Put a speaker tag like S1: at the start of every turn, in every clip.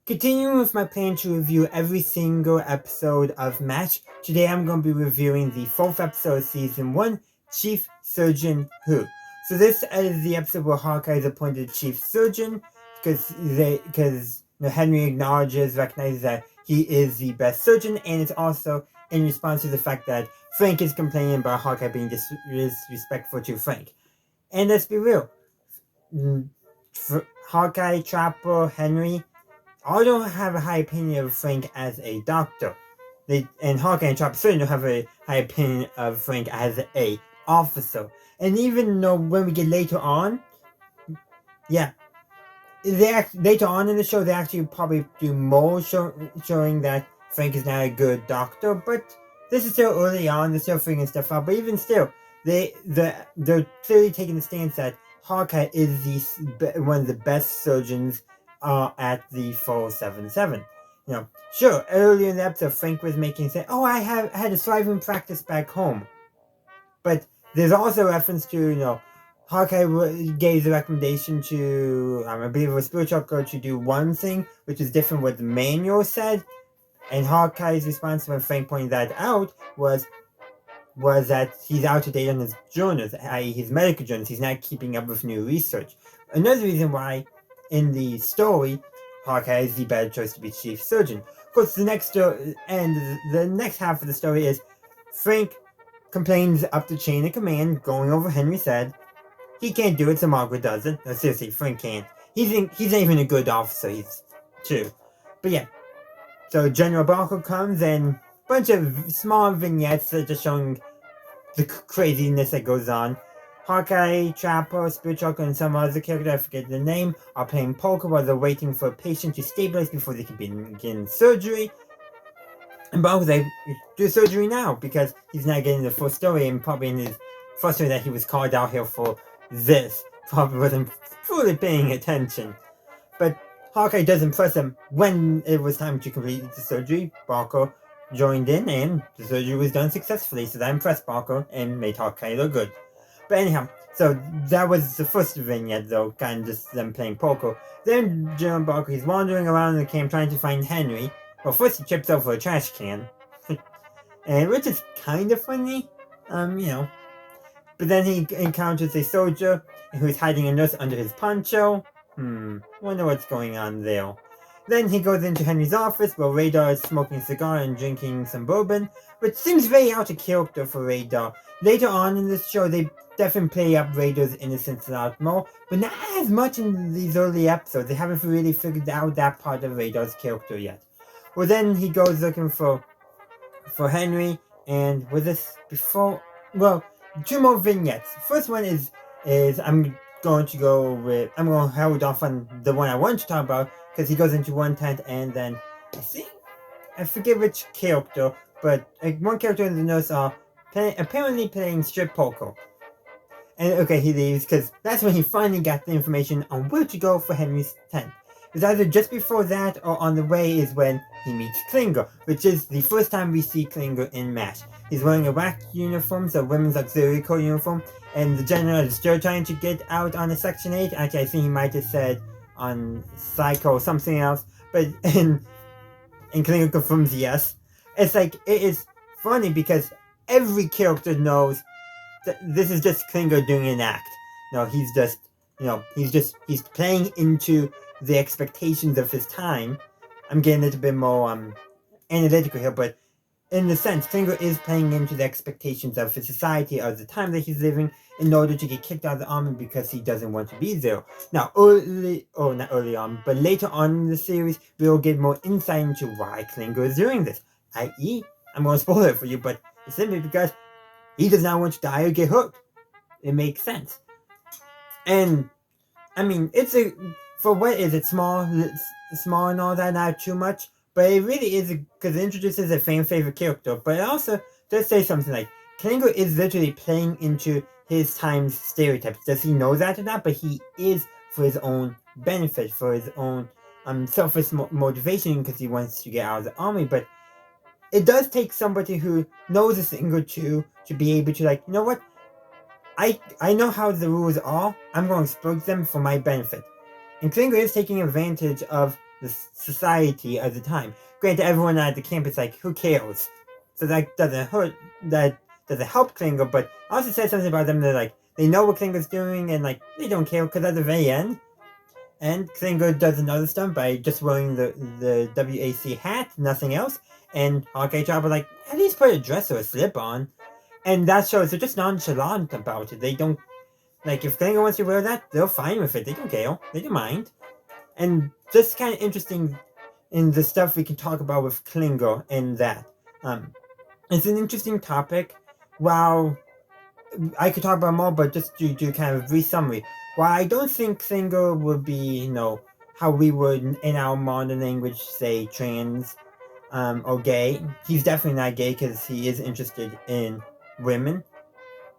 S1: Continuing with my plan to review every single episode of Match, today I'm going to be reviewing the 4th episode of Season 1, Chief Surgeon Who. So this is the episode where Hawkeye is appointed Chief Surgeon, because Henry recognizes that he is the best surgeon, and it's also in response to the fact that Frank is complaining about Hawkeye being disrespectful to Frank. And let's be real, Hawkeye, Trapper, Henry, all don't have a high opinion of Frank as a doctor. And Hawkeye and Trapper certainly don't have a high opinion of Frank as a officer. And even though when we get later on, later on in the show, they actually probably do more showing that Frank is not a good doctor. But this is still early on; they're still figuring stuff out. But even still, they're clearly taking the stance that Hawkeye is one of the best surgeons at the 477. Sure, earlier in the episode, Frank was say, "Oh, I had a thriving practice back home," but there's also reference to Hawkeye gave the recommendation to, I believe it was Spiritual Coach, to do one thing, which is different what the manual said. And Hawkeye's response when Frank pointed that out was that he's out of date on his journals, i.e. his medical journals. He's not keeping up with new research. Another reason why, in the story, Hawkeye is the better choice to be chief surgeon. Of course, the next half of the story is Frank complains up the chain of command, going over Henry said. He can't do it, so Margaret does it. No, seriously, Frank can't. He's not even a good officer, he's true. But yeah. So General Barker comes and a bunch of small vignettes that are just showing the craziness that goes on. Hawkeye, Trapper, Spiritual, and some other character, I forget the name, are playing poker while they're waiting for a patient to stabilize before they can begin surgery. And Barker's like, do surgery now, because he's not getting the full story, and probably in his frustrated that he was called out here for this, probably wasn't fully paying attention. But Hawkeye does impress him when it was time to complete the surgery. Barker joined in and the surgery was done successfully, so that impressed Barker and made Hawkeye look good. But anyhow, so that was the first vignette though, kind of just them playing poker. Then General Barker, he's wandering around the camp trying to find Henry. Well, first he trips over a trash can, and which is kind of funny, But then he encounters a soldier who is hiding a nurse under his poncho. Wonder what's going on there. Then he goes into Henry's office where Radar is smoking a cigar and drinking some bourbon, which seems very out of character for Radar. Later on in this show, they definitely play up Radar's innocence a lot more, but not as much in these early episodes. They haven't really figured out that part of Radar's character yet. Well, then he goes looking for Henry, and with this before, well, two more vignettes. First one is I'm going to hold off on the one I want to talk about because he goes into one tent and then I forget which character, but one character and the nurse are apparently playing strip poker. And okay, he leaves because that's when he finally got the information on where to go for Henry's tent. It's either just before that or on the way is when he meets Klinger, which is the first time we see Klinger in MASH. He's wearing a WAC uniform, so Women's Auxiliary Corps uniform, and the general is still trying to get out on a Section 8. Actually, I think he might have said on Psycho or something else, but and Klinger confirms yes. It's like, it is funny because every character knows that this is just Klinger doing an act. He's playing into the expectations of his time. I'm getting a little bit more analytical here, but in a sense, Klinger is playing into the expectations of his society, of the time that he's living, in order to get kicked out of the army because he doesn't want to be there. Now, not early on, but later on in the series, we'll get more insight into why Klinger is doing this. I.e., I'm going to spoil it for you, but it's simply because he does not want to die or get hooked. It makes sense. And, for what is it, small and all that, not too much, but it really is, because it introduces a fan favorite character, but it also does say something like, Klinger is literally playing into his time's stereotypes. Does he know that or not? But he is for his own benefit, for his own selfish motivation, because he wants to get out of the army, but it does take somebody who knows a thing or two to be able to, you know what, I know how the rules are, I'm going to exploit them for my benefit. And Klinger is taking advantage of the society of the time. Granted, everyone at the camp is like, who cares? So that doesn't hurt, that doesn't help Klinger, but also says something about them. They're like, they know what Klinger's doing, and like, they don't care, because at the very end, and Klinger does another stunt by just wearing the WAC hat, nothing else, and Hawkeye Job are like, at least put a dress or a slip on. And that shows they're just nonchalant about it. They don't, like, if Klinger wants to wear that, they're fine with it. They don't care. They don't mind. And just kind of interesting in the stuff we can talk about with Klinger and that. It's an interesting topic. While I could talk about more, but just to do kind of a brief summary. While I don't think Klinger would be, how we would in our modern language say trans or gay. He's definitely not gay because he is interested in women.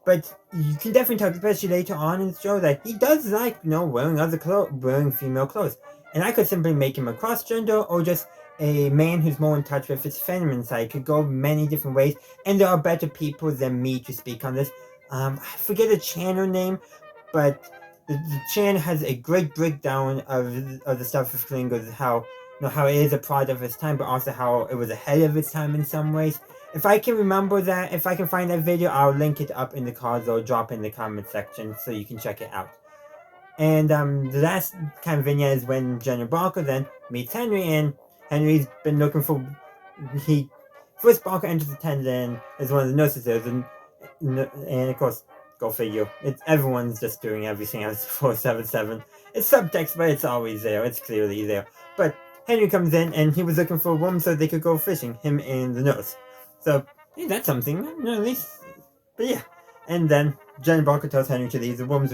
S1: But you can definitely tell, especially later on in the show, that he does like, wearing female clothes. And I could simply make him a cross-gender or just a man who's more in touch with his feminine side. Could go many different ways. And there are better people than me to speak on this. I forget the channel name, but the channel has a great breakdown of the stuff with Klinger, how it is a product of its time, but also how it was ahead of its time in some ways. If I can remember that, if I can find that video, I'll link it up in the cards or drop in the comment section so you can check it out. And the last kind of vignette is when General Barker then meets Henry, and Henry's been looking for... First Barker enters the tent and is one of the nurses there, and of course, go figure, everyone's just doing everything else 477. It's subtext, but it's always there, it's clearly there. But Henry comes in, and he was looking for a woman so they could go fishing, him and the nurse. So, yeah, that's something, at least. But yeah. And then General Barker tells Henry to leave the rooms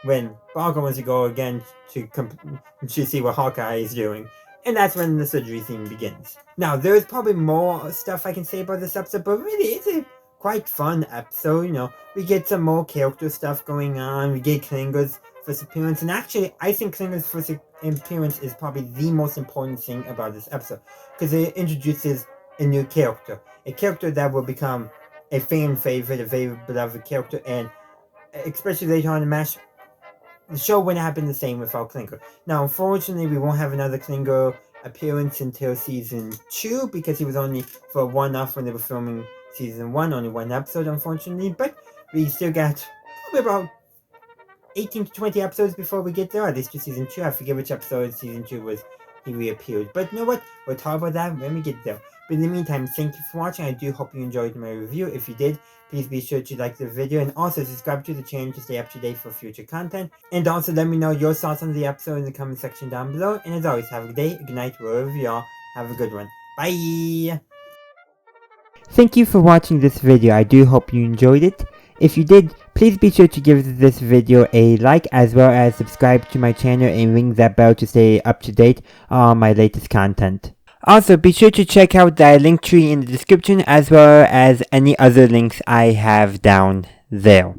S1: when Barker wants to go again to see what Hawkeye is doing. And that's when the surgery scene begins. Now, there is probably more stuff I can say about this episode, but really, it's a quite fun episode, We get some more character stuff going on, we get Klinger's first appearance, and actually, I think Klinger's first appearance is probably the most important thing about this episode, because it introduces a new character. A character that will become a fan favorite, a very beloved character, and especially later on in the show wouldn't have been the same without Klinger. Now, unfortunately, we won't have another Klinger appearance until season 2, because he was only for a one-off when they were filming season 1, only one episode, unfortunately, but we still got probably about 18 to 20 episodes before we get there, at least to season 2. I forget which episode season 2 was he reappeared. But you know what? We'll talk about that when we get there. But in the meantime, thank you for watching. I do hope you enjoyed my review. If you did, please be sure to like the video and also subscribe to the channel to stay up to date for future content. And also let me know your thoughts on the episode in the comment section down below. And as always, have a good day, a good night, wherever you are. Have a good one. Bye! Thank you for watching this video. I do hope you enjoyed it. If you did, please be sure to give this video a like, as well as subscribe to my channel and ring that bell to stay up to date on my latest content. Also, be sure to check out the link tree in the description, as well as any other links I have down there.